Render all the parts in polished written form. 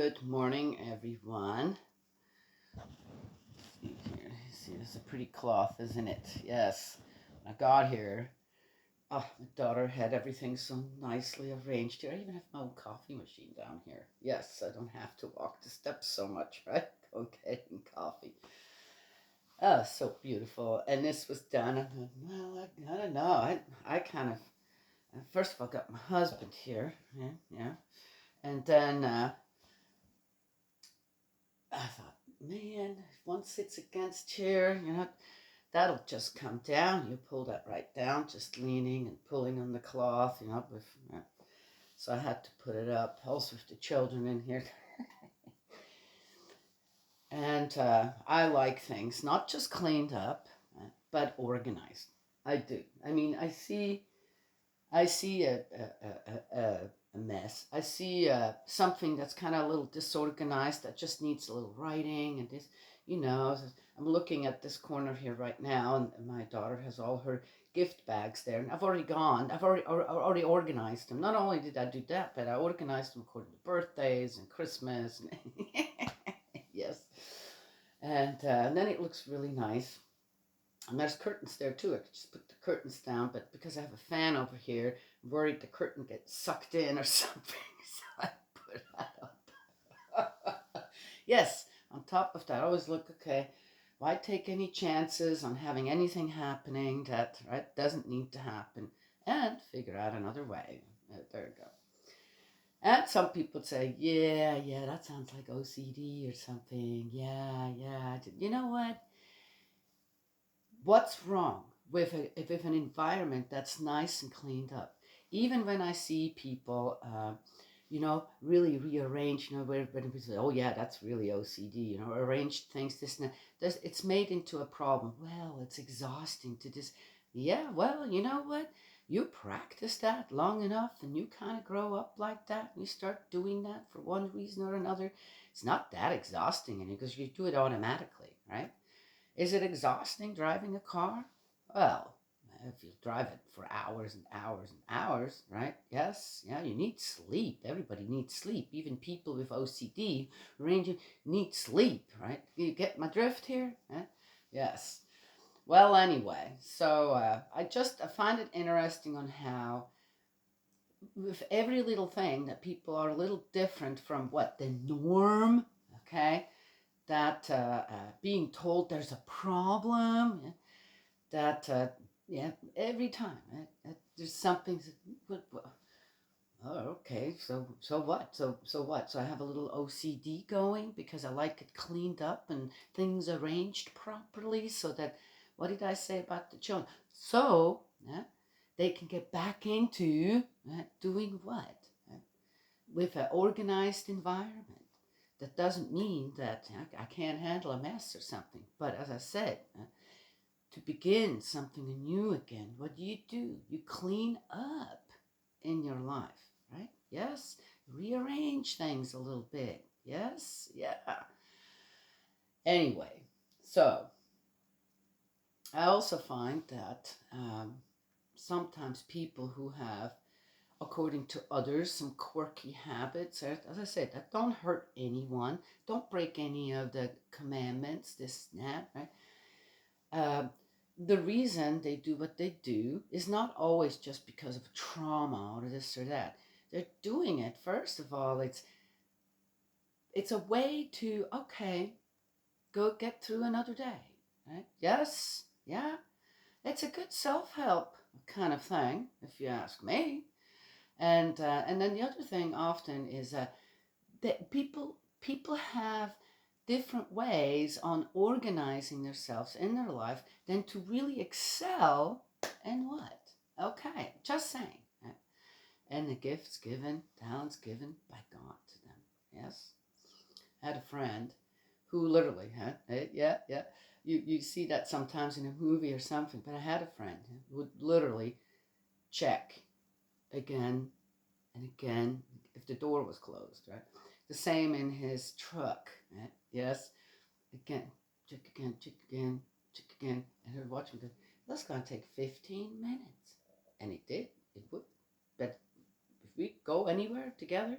Good morning, everyone. See here. See, this is a pretty cloth, isn't it? Yes. When I got here, my daughter had everything so nicely arranged here. I even have my own coffee machine down here. Yes, I don't have to walk the steps so much, right? Go getting coffee. Oh, so beautiful. And this was done. I thought, well, I don't know. I kind of, first of all, got my husband here. Yeah. And then I thought, man, if one sits against chair, that'll just come down. You pull that right down, just leaning and pulling on the cloth, so I had to put it up. Also, with the children in here, and I like things not just cleaned up, but organized. I do. I mean, I see a mess. I see something that's kind of a little disorganized that just needs a little writing and this, you know. I'm looking at this corner here right now, and my daughter has all her gift bags there, and I've already gone. I've already organized them. Not only did I do that, but I organized them according to birthdays and Christmas. And yes, and then it looks really nice. And there's curtains there too. I could just put the curtains down, but because I have a fan over here, I'm worried the curtain gets sucked in or something. So I put that up. Yes, on top of that, I always look, okay, why take any chances on having anything happening that right doesn't need to happen, and figure out another way. There you go. And some people say, yeah, that sounds like OCD or something. Yeah. You know what? What's wrong with with an environment that's nice and cleaned up? Even when I see people, really rearrange, where when people say, "Oh yeah, that's really OCD," arrange things this and that. It's made into a problem. Well, it's exhausting to just, yeah. Well, you know what? You practice that long enough, and you kind of grow up like that. And you start doing that for one reason or another. It's not that exhausting, and because you do it automatically, right? Is it exhausting driving a car? Well, if you drive it for hours and hours and hours, right? Yes, yeah, you need sleep. Everybody needs sleep. Even people with OCD, ranging, need sleep, right? You get my drift here? Yes. Well, anyway, so I find it interesting on how, with every little thing, that people are a little different from what the norm, okay? That being told there's a problem, yeah, that yeah, every time there's something. Oh, okay. So what? So what? So I have a little OCD going because I like it cleaned up and things arranged properly, so that, what did I say about the children? So they can get back into doing what? With an organized environment. That doesn't mean that I can't handle a mess or something. But as I said, to begin something new again, what do? You clean up in your life, right? Yes? Rearrange things a little bit. Yes? Yeah. Anyway, so I also find that sometimes people who have, according to others, some quirky habits, as I said, that don't hurt anyone, don't break any of the commandments, this and that, right? Uh, the reason they do what they do is not always just because of trauma or this or that. They're doing it, first of all, it's a way to, okay, go get through another day, right? Yes, yeah, it's a good self-help kind of thing, if you ask me. And then the other thing often is that people have different ways on organizing themselves in their life than to really excel in what? Okay, just saying. And the gifts given, talents given by God to them. Yes, I had a friend who literally had, yeah. You see that sometimes in a movie or something, but I had a friend who would literally check again and again if the door was closed, right? The same in his truck, right? Yes, again, check again, check again. And her watch would go, that's going to take 15 minutes. And it did, it would. But if we go anywhere together,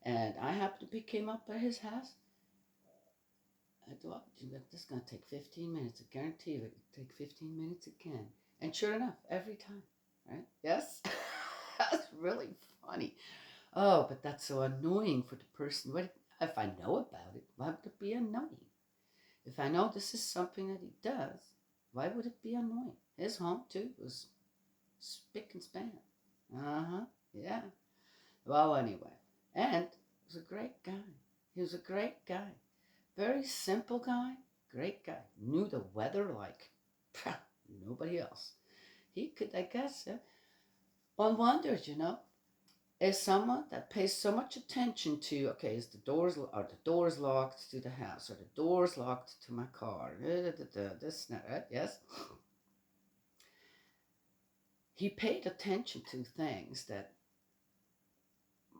and I happened to pick him up at his house. I thought, this is going to take 15 minutes. I guarantee you it will take 15 minutes again. And sure enough, every time, right? Yes? That's really funny. Oh, but that's so annoying for the person. What if I know about it? Why would it be annoying? If I know this is something that he does, why would it be annoying? His home, too, was spick and span. Uh-huh, yeah. Well, anyway. And he was a great guy. He was a great guy. Very simple guy, great guy. Knew the weather like nobody else. He could, I guess, one wonders, is someone that pays so much attention to, okay, are the doors locked to the house? Are the doors locked to my car? This, right? Yes. He paid attention to things that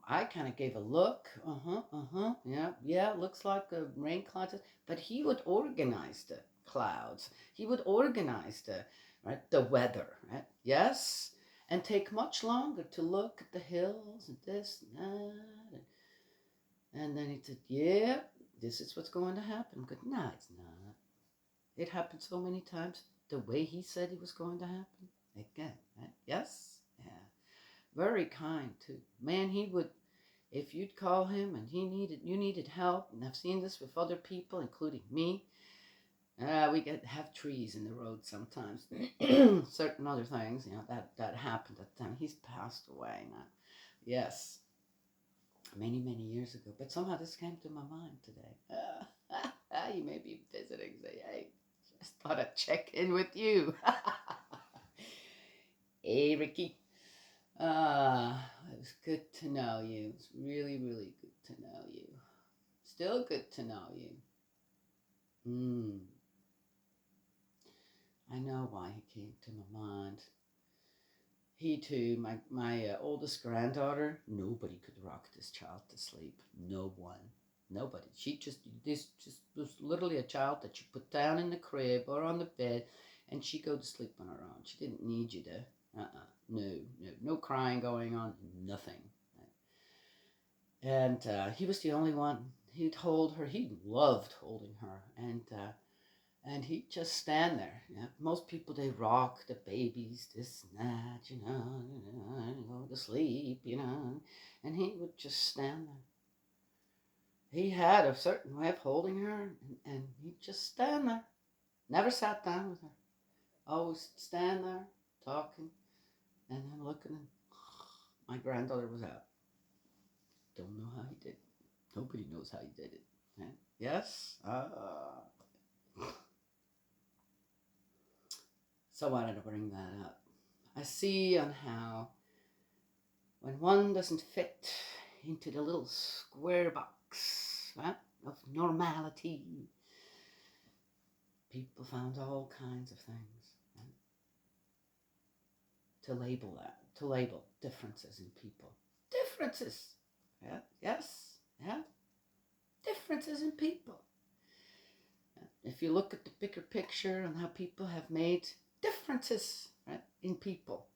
I kind of gave a look. Yeah, looks like a rain cloud. But he would organize the clouds. He would organize the weather, right? Yes, and take much longer to look at the hills and this and that. And then he said, yeah, this is what's going to happen. Good. No, it's not. It happened so many times the way he said it was going to happen. Again, right? Yes? Yeah. Very kind, too. Man, he would, if you'd call him and you needed help, and I've seen this with other people, including me, we have trees in the road sometimes. Certain other things, that happened at the time. He's passed away now. Yes, many, many years ago. But somehow this came to my mind today. You may be visiting, say, hey, just thought I'd check in with you. Hey, Ricky. It was good to know you. It's really, really good to know you. Still good to know you. I know why he came to my mind. He too, my oldest granddaughter, nobody could rock this child to sleep. No one. Nobody. This just was literally a child that you put down in the crib or on the bed and she'd go to sleep on her own. She didn't need you to, no crying going on, nothing. And he was the only one. He'd hold her. He loved holding her, and he'd just stand there. Most people, they rock the babies, this and that, and go to sleep, and he would just stand there. He had a certain way of holding her, and he'd just stand there. Never sat down with her. Always stand there, talking, and then looking. And my granddaughter was out. Don't know how he did it. Nobody knows how he did it. Right? Yes? So I wanted to bring that up. I see on how when one doesn't fit into the little square box, right, of normality, people found all kinds of things, right, to label differences in people. Differences. Yeah. Yes. Yeah. Differences in people. If you look at the bigger picture and how people have made differences, right, in people,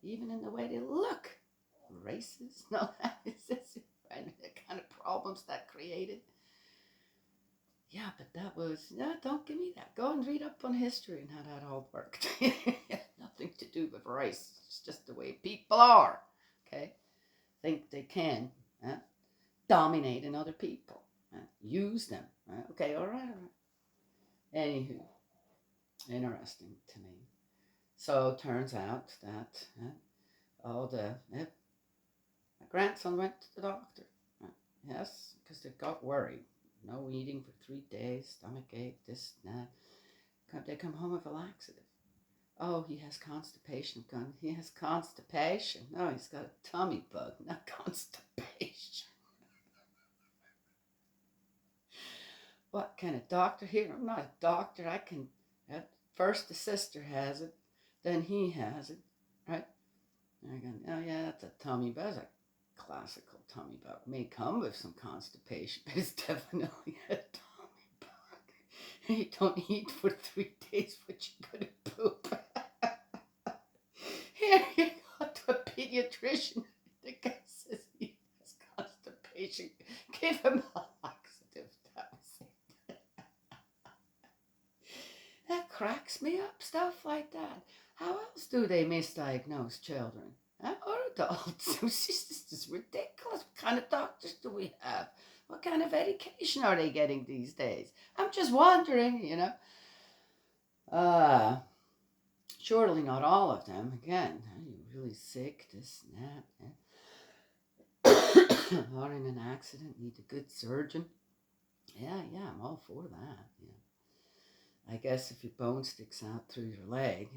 even in the way they look, races, no, that is and the kind of problems that created. Yeah, but that was, don't give me that. Go and read up on history and how that all worked. Nothing to do with race. It's just the way people are. Okay? Think they can dominate in other people. Use them. Okay, all right. Anywho, interesting to me. So turns out that my grandson went to the doctor. Yes, because they got worried. No eating for 3 days, stomach ache, this, that. They come home with a laxative. Oh, he has constipation. He has constipation. No, he's got a tummy bug, not constipation. What kind of doctor here? I'm not a doctor. I can. First the sister has it, then he has it, right? And I go, oh yeah, that's a tummy bug. That's a classical tummy bug. May come with some constipation, but it's definitely a tummy bug. You don't eat for 3 days, but you're gonna poop. Here you go to a pediatrician. The guy says he has constipation. We should give him a laxative. That was it. That cracks me up, stuff like that. How else do they misdiagnose children? Or adults? This is ridiculous. What kind of doctors do we have? What kind of education are they getting these days? I'm just wondering, you know. Uh, Surely not all of them. Again, are you really sick? This and that. Or in an accident, need a good surgeon. Yeah, I'm all for that. Yeah. I guess if your bone sticks out through your leg,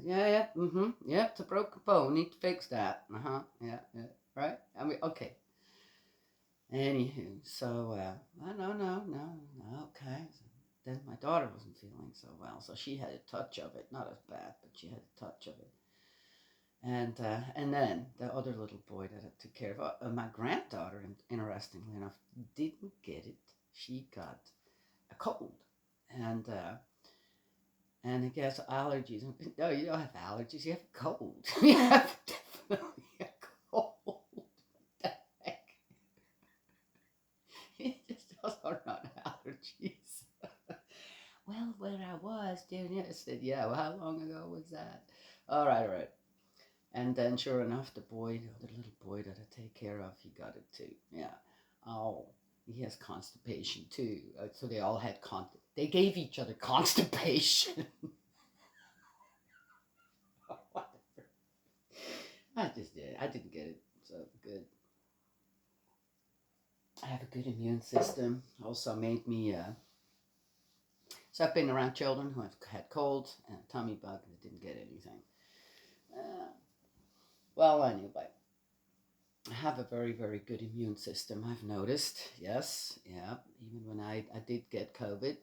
yeah, it's a broken bone. Need to fix that. Yeah, right. I mean, okay. Anywho, so no, okay. So then my daughter wasn't feeling so well, so she had a touch of it. Not as bad, but she had a touch of it. And then the other little boy that I took care of, my granddaughter, interestingly enough, didn't get it. She got a cold, and I guess allergies. No, you don't have allergies. You have a cold. You have definitely a cold. What the heck? Those are not allergies. Well, where I was doing it, I said, yeah. Well, how long ago was that? All right. And then, sure enough, the other little boy that I take care of, he got it too. Yeah. Oh, he has constipation too. So they all had They gave each other constipation. Whatever. I just did. I didn't get it. So good. I have a good immune system. Also made me. So I've been around children who have had colds and a tummy bug and didn't get anything. Uh, well, anyway. I have a very, very good immune system, I've noticed. Yes, yeah. Even when I did get COVID.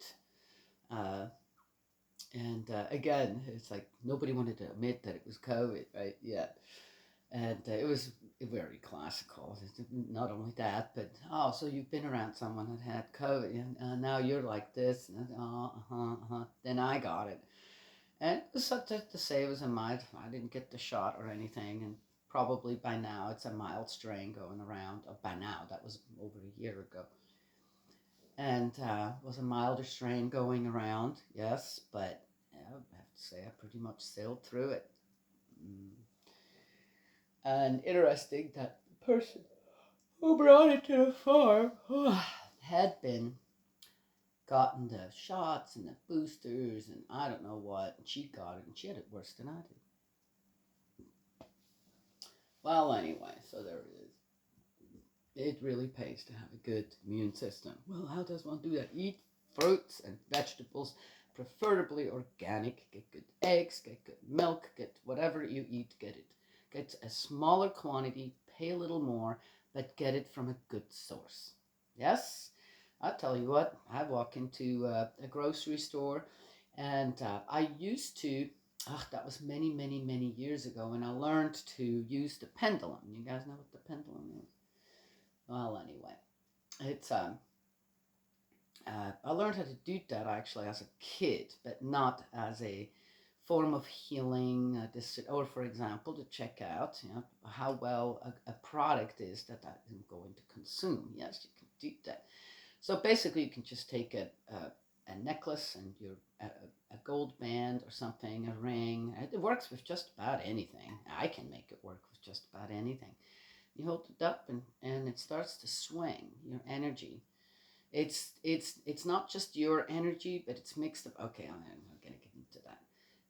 Uh, and again, it's like nobody wanted to admit that it was COVID, right? Yeah. And it was very classical. Not only that, but so you've been around someone that had COVID, and now you're like this. And, Then I got it. And it was such to say it was a mild. I didn't get the shot or anything, and probably by now it's a mild strain going around. By now, that was over a year ago, and was a milder strain going around. Yes, but yeah, I have to say I pretty much sailed through it. Mm. And interesting that the person who brought it to the farm had been gotten the shots and the boosters and I don't know what, and she got it and she had it worse than I did. Well, anyway, so there it is. It really pays to have a good immune system. Well, how does one do that? Eat fruits and vegetables, preferably organic. Get good eggs, get good milk, get whatever you eat, get it. Get a smaller quantity, pay a little more, but get it from a good source. Yes? I'll tell you what, I walk into a grocery store and I used to that was many, many, many years ago when I learned to use the pendulum. You guys know what the pendulum is? Well, anyway, it's I learned how to do that actually as a kid, but not as a form of healing. Or, for example, to check out how well a product is that I'm going to consume. Yes, you can do that. So basically, you can just take a necklace and a gold band or something, a ring. It works with just about anything. I can make it work with just about anything. You hold it up and it starts to swing your energy. It's not just your energy, but it's mixed up. Okay, I'm gonna get into that.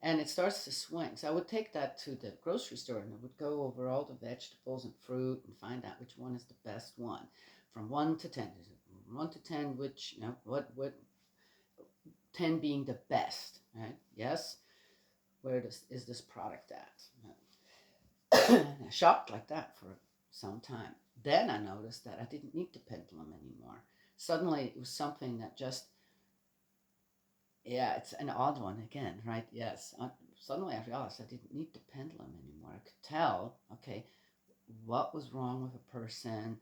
And it starts to swing. So I would take that to the grocery store and I would go over all the vegetables and fruit and find out which one is the best one, from 1 to 10. 1 to 10, which what 10 being the best, right? Yes. Is this product at? I shopped like that for some time. Then I noticed that I didn't need the pendulum anymore. Suddenly it was something that just, yeah, it's an odd one again, right? Yes. Suddenly I realized I didn't need the pendulum anymore. I could tell, okay, what was wrong with a person,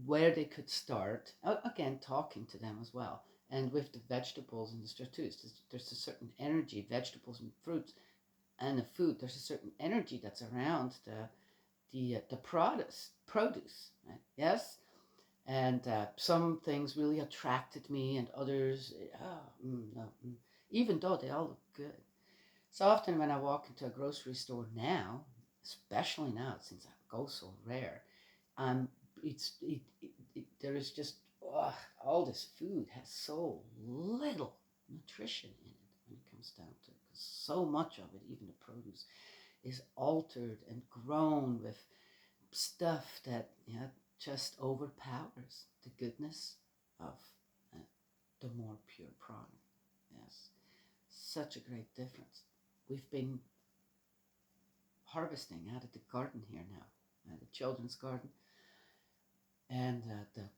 where they could start. Again, talking to them as well. And with the vegetables and the stratus, there's a certain energy, vegetables and fruits, and the food. There's a certain energy that's around the produce, right? Yes, And some things really attracted me, and others, no. Even though they all look good. So often when I walk into a grocery store now, especially now since I go so rare, um, there is just all this food has so little nutrition in it when it comes down to it. 'Cause so much of it, even the produce, is altered and grown with stuff that just overpowers the goodness of uh, the more pure product. Yes, such a great difference. We've been harvesting out of the garden here now, the children's garden, and the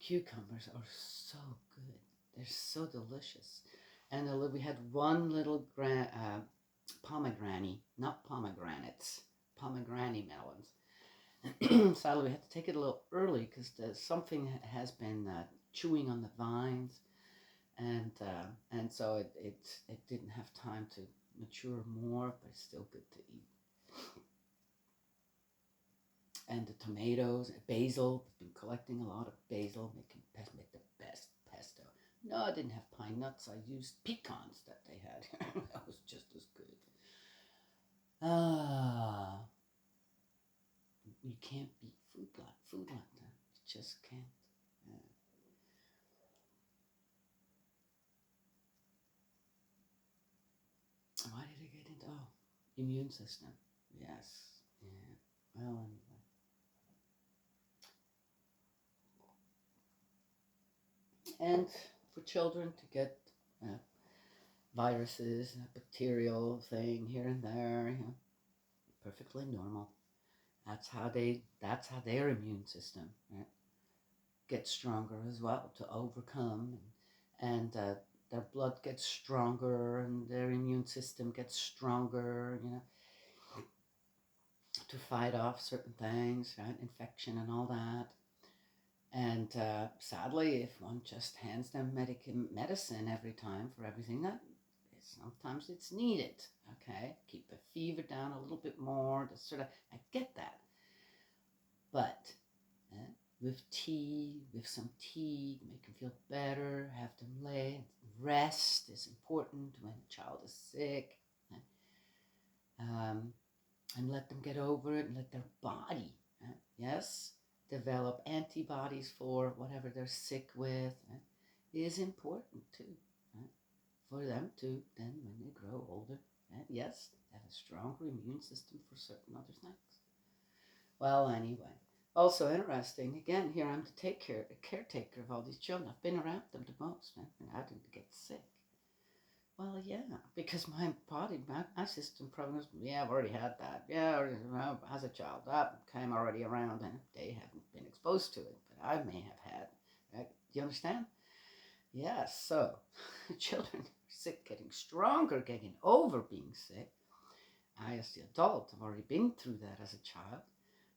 cucumbers are so good. They're so delicious. And we had one little pomegranate, not pomegranates, pomegranate melons. Sadly, we had to take it a little early because something has been chewing on the vines, and so it didn't have time to mature more, but it's still good to eat. And the tomatoes, basil. We've been collecting a lot of basil, make the best pesto. No, I didn't have pine nuts. I used pecans that they had. That was just as good. Ah, you can't beat food like that. You just can't. Yeah. Why did I get into? Oh, immune system. Yes. Yeah. Well, and for children to get uh, viruses, a bacterial thing here and there, perfectly normal. That's how their immune system, right, gets stronger as well to overcome, and their blood gets stronger and their immune system gets stronger, to fight off certain things, right, infection and all that. And sadly, if one just hands them medicine every time for everything, that sometimes it's needed. Okay, keep the fever down a little bit more. To sort of, I get that, but with some tea, make them feel better. Have them lay. Rest is important when a child is sick, um, and let them get over it and let their body, yes, develop antibodies for whatever they're sick with. Is important too, for them to then, when they grow older, yes, have a stronger immune system for certain other things. Well, anyway, also interesting. Again, here I'm the caretaker of all these children. I've been around them the most, and I didn't get sick. Well, yeah, because my body, my system probably was, yeah, I've already had that. Yeah, as a child, that came already around, and they haven't been exposed to it, but I may have had. Right? Do you understand? Yes, so children are sick, getting stronger, getting over being sick. I, as the adult, have already been through that as a child,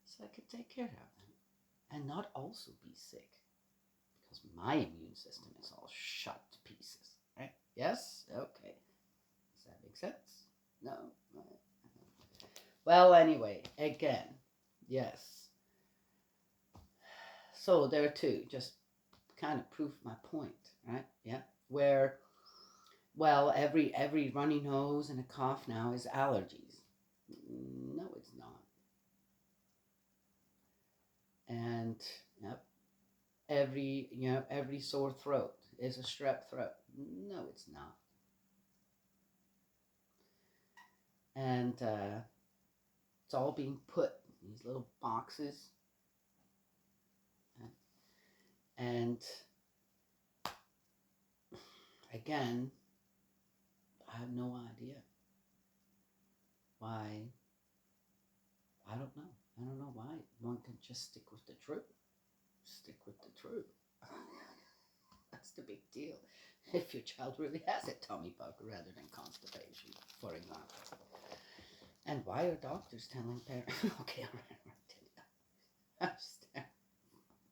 so I could take care of them and not also be sick because my immune system is all shot to pieces. Right? Yes? Okay. Does that make sense? No? Well, anyway, again, yes. So there too, just kind of proof my point, right? Yeah. Where, well, every runny nose and a cough now is allergies. No, it's not. And yep, every sore throat is a strep throat. No, it's not. And it's all being put in these little boxes, and again, I have no idea why. I don't know. I don't know why one can just stick with the truth. Stick with the truth. That's the big deal. If your child really has a tummy bug rather than constipation, for example. And why are doctors telling parents? Okay, all right. I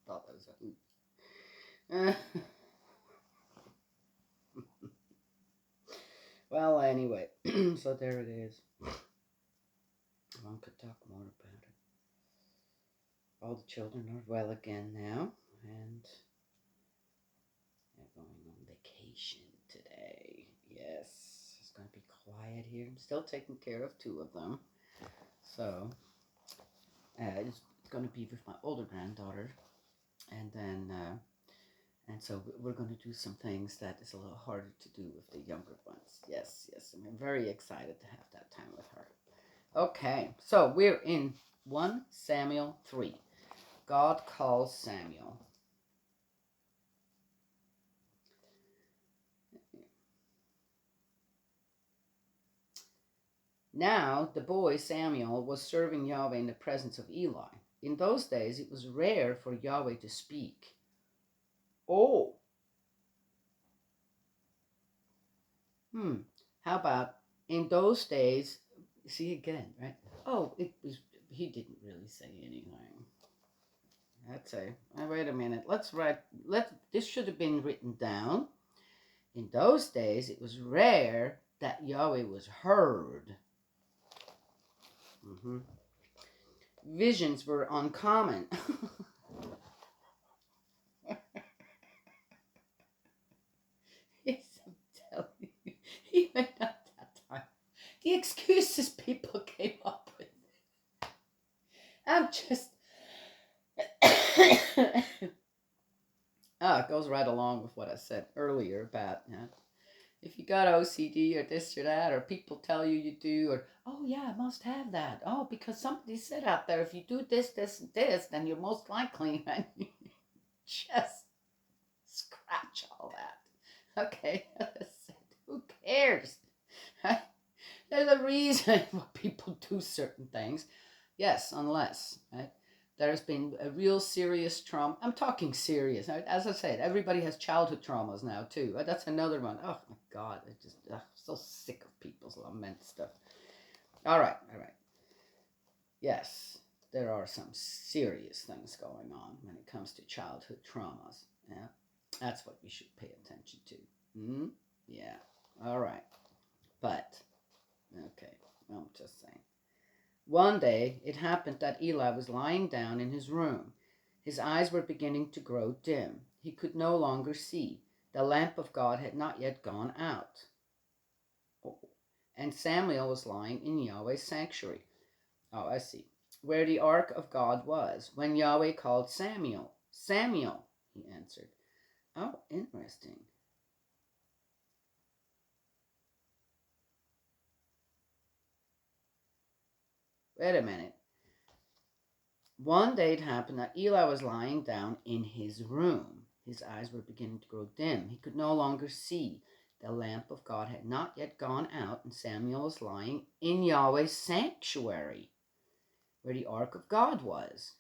thought that was a hoot. Well, anyway, so there it is. One could talk more about it. All the children are well again now. And they're going on vacation today. Yes, it's going to be quiet here. I'm still taking care of two of them. So it's going to be with my older granddaughter. And then, and so we're going to do some things that is a little harder to do with the younger ones. Yes, yes. I'm very excited to have that time with her. Okay, so we're in 1 Samuel 3. God calls Samuel. Now the boy Samuel was serving Yahweh in the presence of Eli. In those days it was rare for Yahweh to speak. Oh. How about in those days? See again, right? Oh, it was. He didn't really say anything. Let's say. Wait a minute. Let's write. This should have been written down. In those days, it was rare that Yahweh was heard. Visions were uncommon. Yes, I'm telling you. Even at that time, the excuses people came up with. I'm just. It goes right along with what I said earlier about if you got OCD or this or that, or people tell you do, or oh yeah, I must have that. Oh, because somebody said out there, if you do this, this, and this, then you're most likely. And just scratch all that. Okay, who cares? There's a reason why people do certain things. Yes, unless, right? There's been a real serious trauma. I'm talking serious. As I said, everybody has childhood traumas now, too. That's another one. Oh, my God. I'm so sick of people's lament stuff. All right. Yes, there are some serious things going on when it comes to childhood traumas. Yeah, that's what we should pay attention to. Yeah. All right. But, okay, I'm just saying. One day, it happened that Eli was lying down in his room. His eyes were beginning to grow dim. He could no longer see. The lamp of God had not yet gone out. And Samuel was lying in Yahweh's sanctuary. Oh, I see. Where the ark of God was. When Yahweh called Samuel. Samuel, he answered. Oh, interesting. Wait a minute. One day it happened that Eli was lying down in his room. His eyes were beginning to grow dim. He could no longer see. The lamp of God had not yet gone out, and Samuel was lying in Yahweh's sanctuary, where the ark of God was.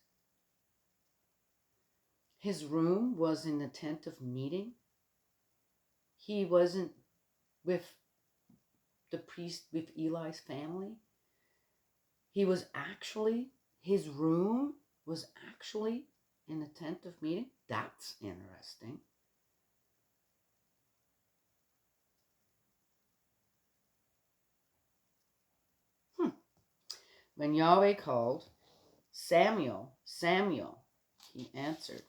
His room was in the tent of meeting. He wasn't with the priest, with Eli's family. His room was actually in the tent of meeting. That's interesting. When Yahweh called, Samuel, Samuel, he answered,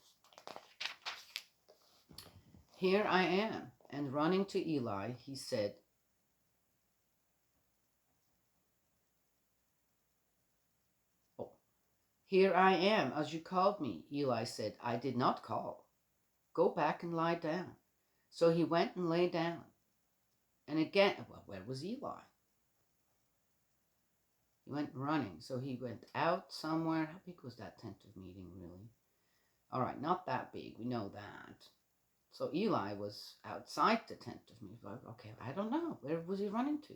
Here I am. And running to Eli, he said, Oh, here I am, as you called me. Eli said, I did not call. Go back and lie down. So he went and lay down. And again, well, where was Eli? He went running. So he went out somewhere. How big was that tent of meeting, really? All right, not that big. We know that. So Eli was outside the tent of meeting. Okay, I don't know. Where was he running to?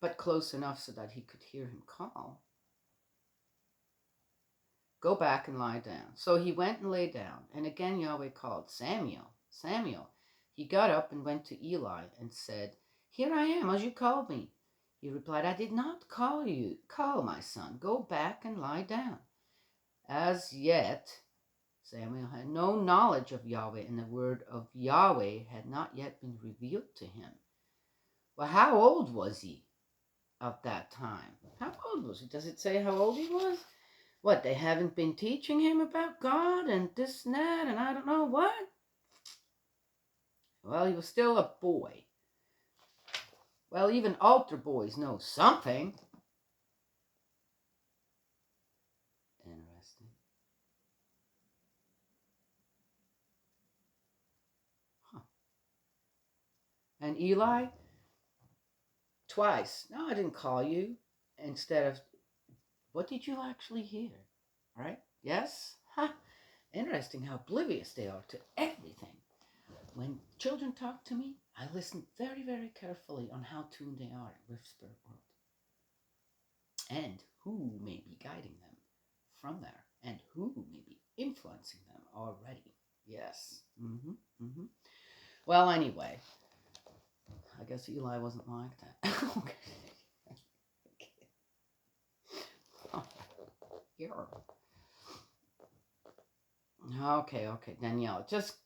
But close enough so that he could hear him call. Go back and lie down. So he went and lay down. And again Yahweh called, Samuel, Samuel. He got up and went to Eli and said, Here I am, as you called me. He replied, I did not call you. Call, my son. Go back and lie down. As yet, Samuel had no knowledge of Yahweh, and the word of Yahweh had not yet been revealed to him. Well, how old was he at that time? How old was he? Does it say how old he was? What, they haven't been teaching him about God and this and that and I don't know what? Well, he was still a boy. Well, even altar boys know something. Interesting. Huh. And Eli, twice. No, I didn't call you. Instead of, what did you actually hear? Right? Yes? Huh. Interesting how oblivious they are to everything. When children talk to me, I listen very, very carefully on how tuned they are with spirit world and who may be guiding them from there and who may be influencing them already. Yes. Mm-hmm. Well, anyway, I guess Eli wasn't like that. Okay. Here. Okay, Danielle, just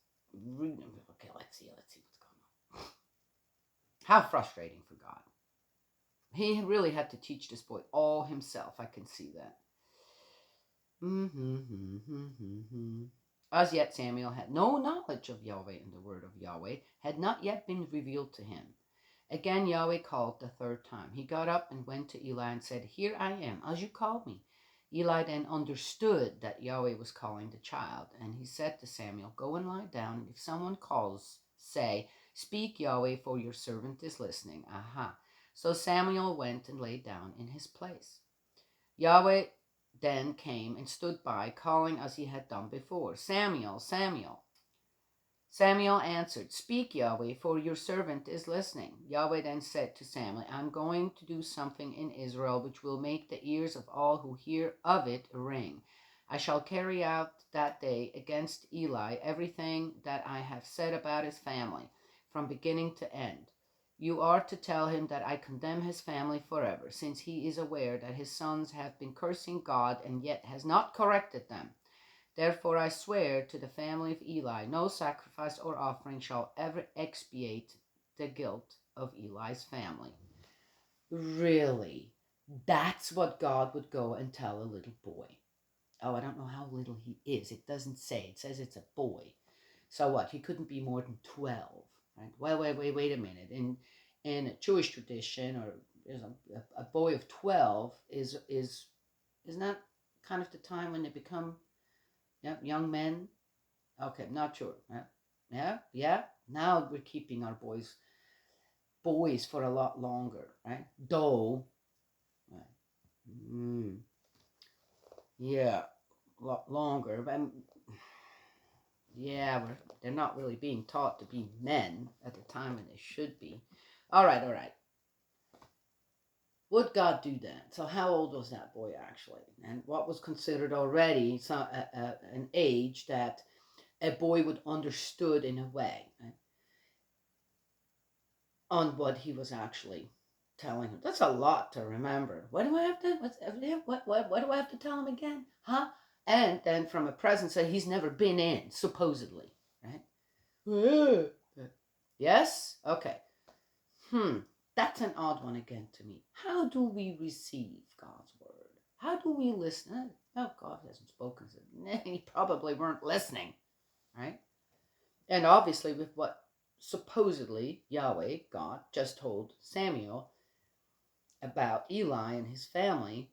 read. Okay, let's see what's going on. How frustrating for God. He really had to teach this boy all himself. I can see that. As yet, Samuel had no knowledge of Yahweh, and the word of Yahweh had not yet been revealed to him. Again, Yahweh called the third time. He got up and went to Eli and said, "Here I am, as you called me." Eli then understood that Yahweh was calling the child, and he said to Samuel, "Go and lie down, and if someone calls, say, 'Speak, Yahweh, for your servant is listening.'" Aha. So Samuel went and lay down in his place. Yahweh then came and stood by, calling as he had done before, "Samuel, Samuel." Samuel answered, "Speak, Yahweh, for your servant is listening." Yahweh then said to Samuel, "I'm going to do something in Israel which will make the ears of all who hear of it ring. I shall carry out that day against Eli everything that I have said about his family, from beginning to end. You are to tell him that I condemn his family forever, since he is aware that his sons have been cursing God and yet has not corrected them. Therefore I swear to the family of Eli, no sacrifice or offering shall ever expiate the guilt of Eli's family." Really? That's what God would go and tell a little boy. Oh, I don't know how little he is. It doesn't say. It says it's a boy. So what? He couldn't be more than 12, right? Well, wait a minute. In a Jewish tradition, or a boy of 12 is not kind of the time when they become young men. Okay, not sure. Yeah. Now we're keeping our boys for a lot longer, right? Though, right? Yeah, a lot longer. But yeah, they're not really being taught to be men at the time when they should be. All right. Would God do that? So how old was that boy actually? And what was considered already an age that a boy would understood in a way, right, on what he was actually telling him? That's a lot to remember. What do I have to? What do I have to tell him again? Huh? And then from a presence that he's never been in, supposedly, right? Yes. Okay. That's an odd one again to me. How do we receive God's word? How do we listen? Oh, God hasn't spoken. So he probably weren't listening, right? And obviously, with what supposedly Yahweh, God, just told Samuel about Eli and his family,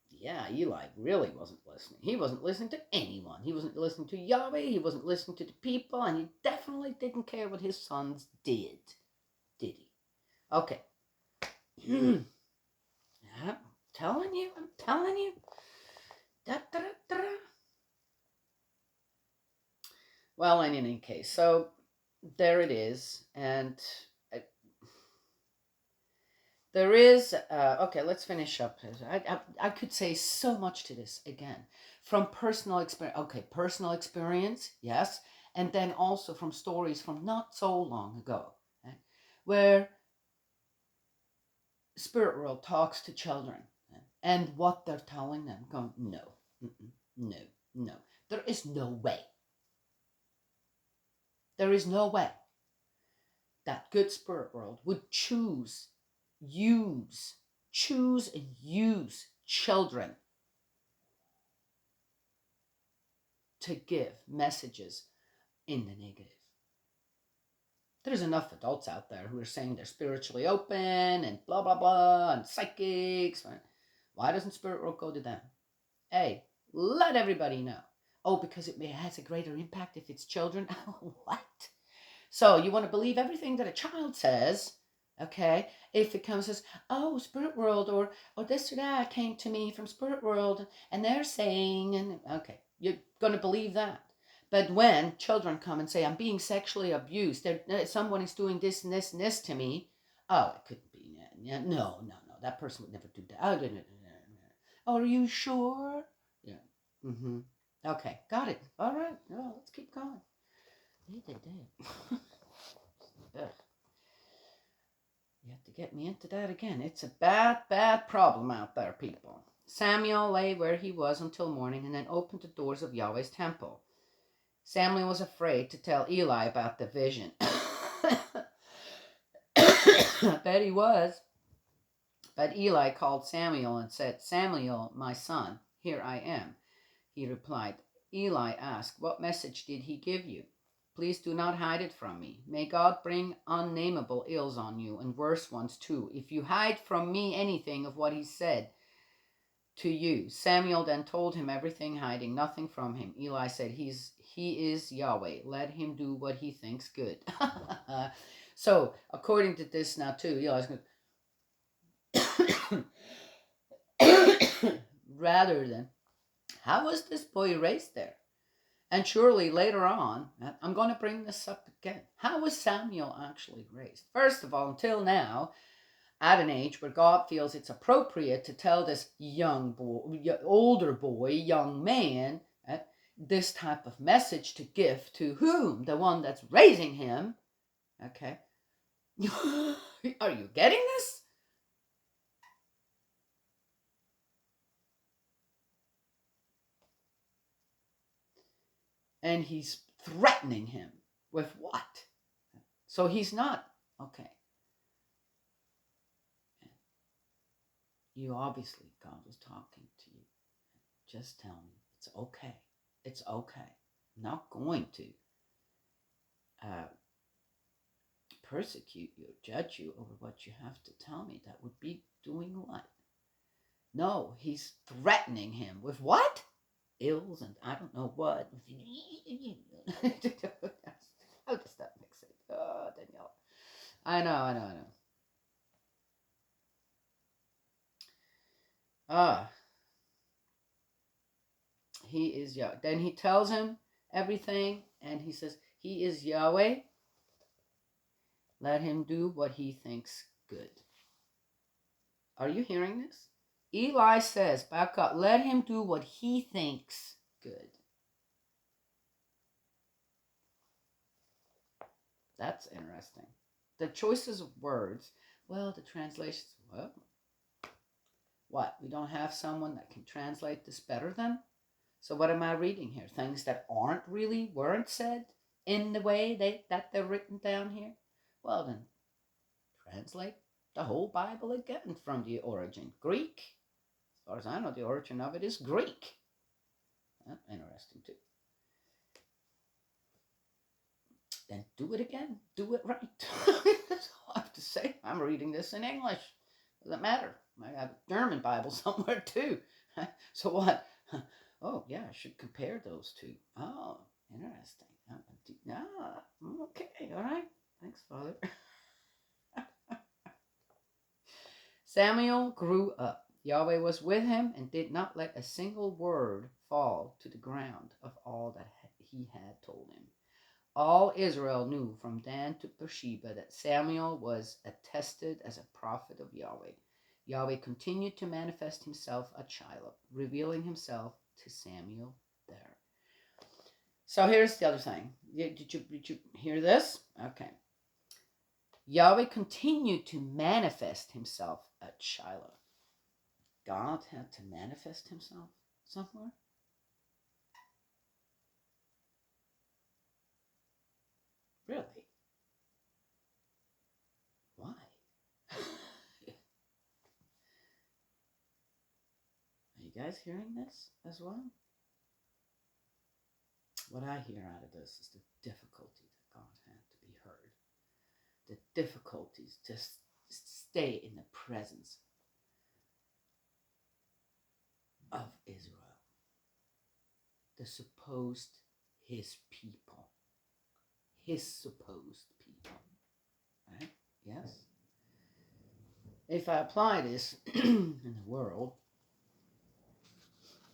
yeah, Eli really wasn't listening. He wasn't listening to anyone. He wasn't listening to Yahweh. He wasn't listening to the people. And he definitely didn't care what his sons did. Did he? Okay. Yeah, I'm telling you. Da, da, da, da. Well, in any case, so there it is. And there is, okay, let's finish up. I could say so much to this again. From personal experience, okay, personal experience, yes. And then also from stories from not so long ago, right, where Spirit World talks to children, right, and what they're telling them, going, no, no. There is no way. There is no way that good Spirit World would choose and use children to give messages in the negative. There's enough adults out there who are saying they're spiritually open and blah, blah, blah, and psychics. Why doesn't Spirit World go to them? Hey, let everybody know. Oh, because it has a greater impact if it's children? What? So you want to believe everything that a child says, okay? If it comes as, oh, Spirit World or this or that came to me from Spirit World and they're saying, and okay, you're going to believe that. But when children come and say, I'm being sexually abused, someone is doing this and this and this to me, oh, it couldn't be. No, that person would never do that. Oh, are you sure? Yeah. Mm-hmm. Okay, got it. All right. No, let's keep going. Ugh. You have to get me into that again. It's a bad, bad problem out there, people. Samuel lay where he was until morning and then opened the doors of Yahweh's temple. Samuel was afraid to tell Eli about the vision. I bet he was. But Eli called Samuel and said, Samuel, my son, here I am. He replied. Eli asked, what message did he give you? Please do not hide it from me. May God bring unnameable ills on you, and worse ones too, if you hide from me anything of what he said to you. Samuel then told him everything, hiding nothing from him. Eli said, he is Yahweh. Let him do what he thinks good. So, according to this now too, Eli's going rather than, how was this boy raised there? And surely later on, I'm going to bring this up again. How was Samuel actually raised? First of all, until now, at an age where God feels it's appropriate to tell this young boy, older boy, young man, this type of message to give to whom? The one that's raising him. Okay. Are you getting this? And he's threatening him with what? So he's not, okay. You obviously, God was talking to you. Just tell me, it's okay. It's okay. I'm not going to persecute you, judge you over what you have to tell me. That would be doing what? No, he's threatening him with what? Ills and I don't know what. How does that make sense? Oh, Danielle. I know. He is Yahweh. Then he tells him everything, and he says, he is Yahweh. Let him do what he thinks good. Are you hearing this? Eli says, back up, let him do what he thinks good. That's interesting. The choices of words, well, the translations, well, what? We don't have someone that can translate this better than? So what am I reading here? Things that weren't said in the way that they're written down here? Well, then, translate the whole Bible again from the origin. Greek. As far as I know, the origin of it is Greek. Interesting, too. Then do it again. Do it right. That's all I have to say. I'm reading this in English. Doesn't matter. I have a German Bible somewhere, too. So what? Oh, yeah, I should compare those two. Oh, interesting. Okay, all right. Thanks, Father. Samuel grew up. Yahweh was with him and did not let a single word fall to the ground of all that he had told him. All Israel knew from Dan to Beersheba that Samuel was attested as a prophet of Yahweh. Yahweh continued to manifest himself at Shiloh, revealing himself to Samuel there. So here's the other thing. Did you hear this? Okay. Yahweh continued to manifest himself at Shiloh. God had to manifest himself somewhere? Really? Why? Are you guys hearing this as well? what I hear out of this is the difficulty that God had to be heard. The difficulties to stay in the presence of Israel, the supposed his people, his supposed people, right? Yes. If I apply this in the world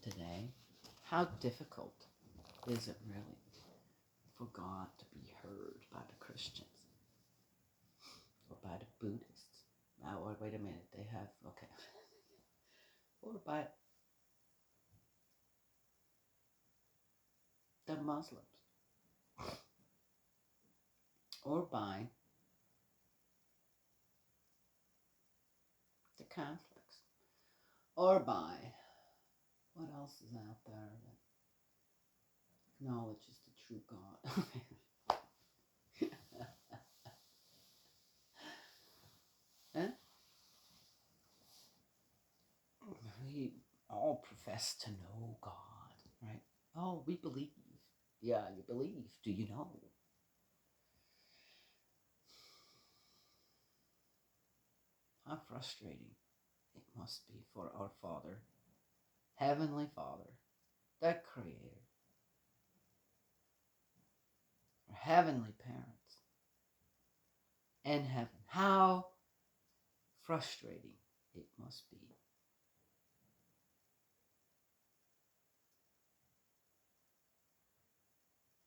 today, how difficult is it really for God to be heard by the Christians or by the Buddhists? Now, wait a minute, they have, okay. Or by the Muslims, or by the Catholics, or by what else is out there that acknowledges the true God? Eh? We all profess to know God, right? Oh, we believe. Yeah, you believe. Do you know? How frustrating it must be for our Father, Heavenly Father, the Creator, our heavenly parents in heaven. How frustrating it must be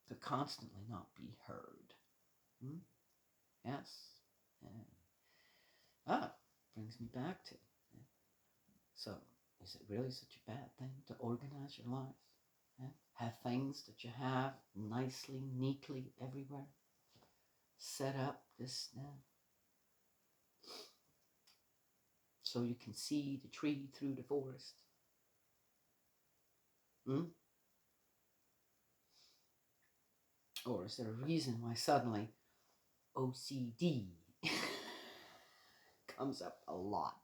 to constantly not be heard. Yes. Brings me back to. So, is it really such a bad thing to organize your life? Have things that you have nicely, neatly everywhere? Set up this now. So you can see the tree through the forest. Or is there a reason why suddenly OCD comes up a lot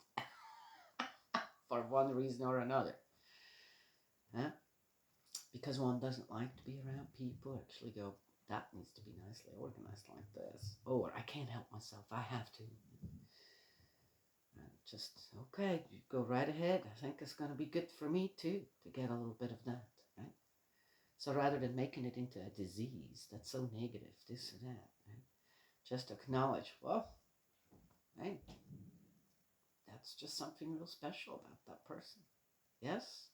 for one reason or another? Because one doesn't like to be around people, actually go, that needs to be nicely organized like this. Or I can't help myself, I have to. And just, okay, you go right ahead. I think it's going to be good for me too, to get a little bit of that, right? So rather than making it into a disease that's so negative, this or that, right? Just acknowledge, well, hey, that's just something real special about that person. Yes?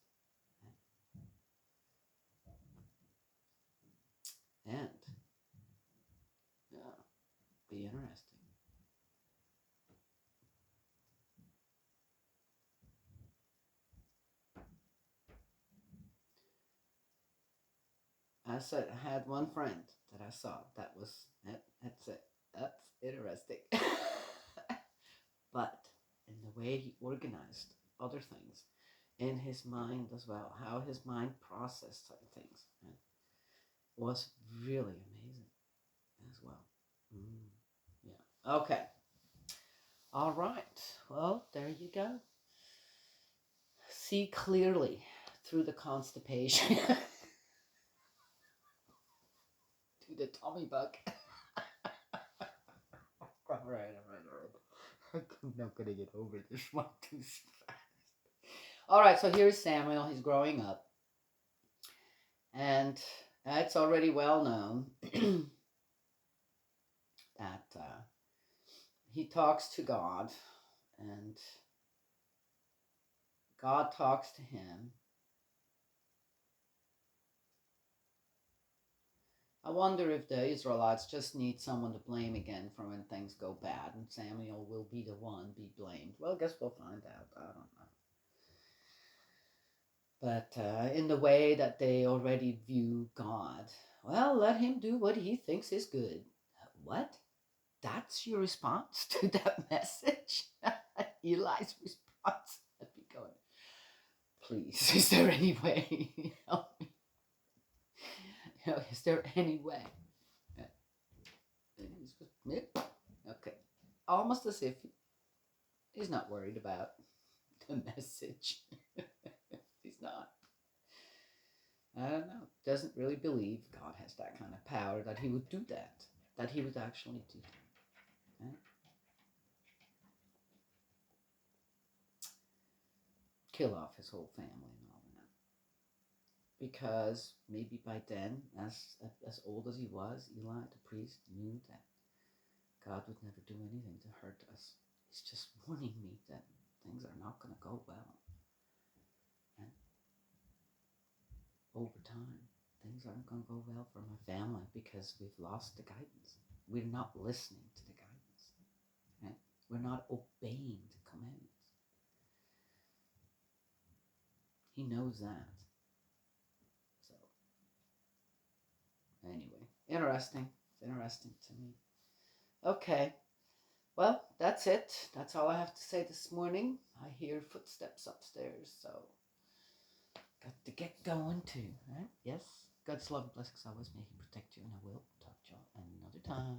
And, yeah, be interesting. I said I had one friend that I saw that was, that's it. That's interesting. But in the way he organized other things in his mind as well, how his mind processed certain things, right, was really amazing as well. Yeah. Okay. All right. Well, there you go. See clearly through the constipation to the tummy bug. All right. I'm not going to get over this one too fast. All right, so here's Samuel. He's growing up. And it's already well known that he talks to God, and God talks to him. I wonder if the Israelites just need someone to blame again for when things go bad, and Samuel will be the one be blamed. Well, I guess we'll find out. I don't know. But in the way that they already view God, well, let him do what he thinks is good. What? That's your response to that message? Eli's response? I'd be going, please, is there any way? Help me. Is there any way? Okay. Almost as if he's not worried about the message. He's not. I don't know. Doesn't really believe God has that kind of power that he would do that. That he would actually do that. Right? Kill off his whole family and all that. Because maybe by then, as old as he was, Eli the priest knew that God would never do anything to hurt us. He's just warning me that things are not going to go well. And over time, things aren't going to go well for my family because we've lost the guidance. We're not listening to the guidance. Right? We're not obeying the commandments. He knows that. So, anyway, interesting. It's interesting to me. Okay. Well, that's it. That's all I have to say this morning. I hear footsteps upstairs, so got to get going too. Right? Yes. God's love and blessings always. May He protect you, and I will talk to you another time.